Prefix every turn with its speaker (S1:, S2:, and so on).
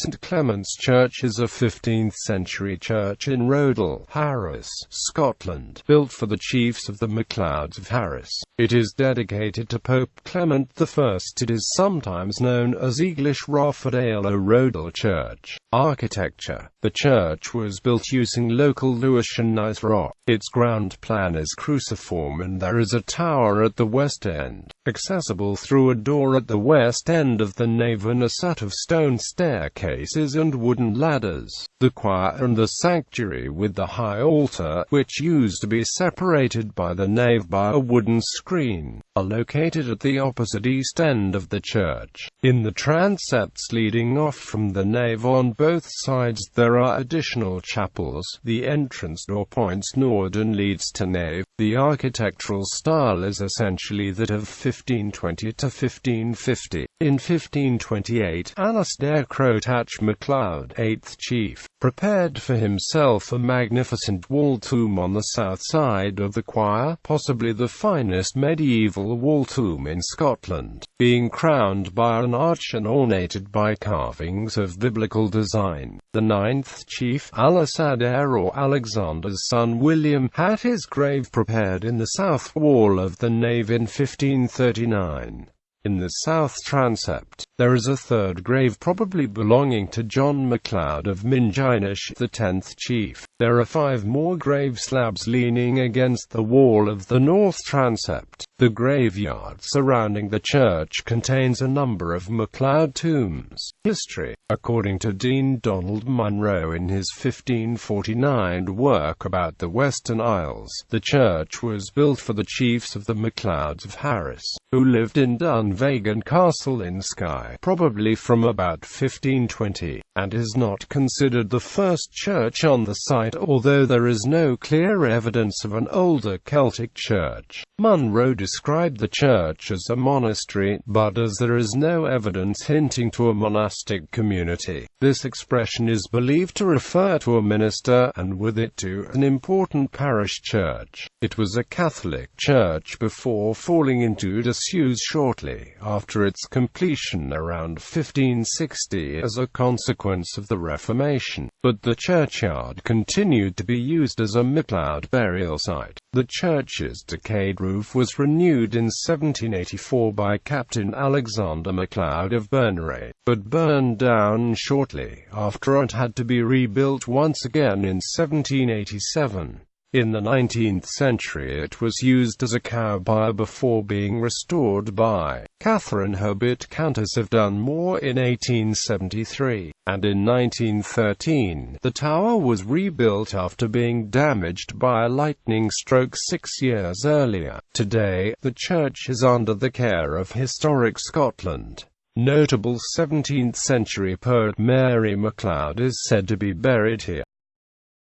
S1: St Clement's Church is a 15th-century church in Rodal, Harris, Scotland, built for the chiefs of the MacLeods of Harris. It is dedicated to Pope Clement I. It is sometimes known as Eaglais Roghadail or Rodal Church. Architecture. The church was built using local Lewisianized rock. Its ground plan is cruciform and there is a tower at the west end, accessible through a door at the west end of the nave and a set of stone staircases and wooden ladders. The choir and the sanctuary with the high altar, which used to be separated by the nave by a wooden screen, are located at the opposite east end of the church. In the transepts leading off from the nave on both sides there are additional chapels. The entrance door points north and leads to nave. The architectural style is essentially that of 1520 to 1550. In 1528, Alastair Crotach MacLeod, 8th chief, prepared for himself a magnificent wall tomb on the south side of the choir, possibly the finest medieval wall tomb in Scotland, being crowned by an arch and ornated by carvings of biblical design. The 9th chief, Alastair or Alexander's son William, had his grave prepared in the south wall of the nave in 1539. In the south transept, there is a third grave probably belonging to John MacLeod of Minginish, the 10th chief. There are 5 more grave slabs leaning against the wall of the north transept. The graveyard surrounding the church contains a number of MacLeod tombs. History. According to Dean Donald Munro in his 1549 work about the Western Isles, the church was built for the chiefs of the MacLeods of Harris, who lived in Dunvegan Castle in Skye, probably from about 1520, and is not considered the first church on the site, although there is no clear evidence of an older Celtic church. Munro described the church as a monastery, but as there is no evidence hinting to a monastic community, this expression is believed to refer to a minister, and with it to an important parish church. It was a Catholic church before falling into disuse shortly after its completion around 1560 as a consequence of the Reformation, but the churchyard continued to be used as a MacLeod burial site. The church's decayed roof was renewed in 1784 by Captain Alexander MacLeod of Berneray, but burned down shortly after it had to be rebuilt once again in 1787. In the 19th century it was used as a cow byre before being restored by Catherine Herbert, Countess of Dunmore, in 1873, and in 1913 the tower was rebuilt after being damaged by a lightning stroke 6 years earlier. Today, the church is under the care of Historic Scotland. Notable 17th-century poet Mary MacLeod is said to be buried here.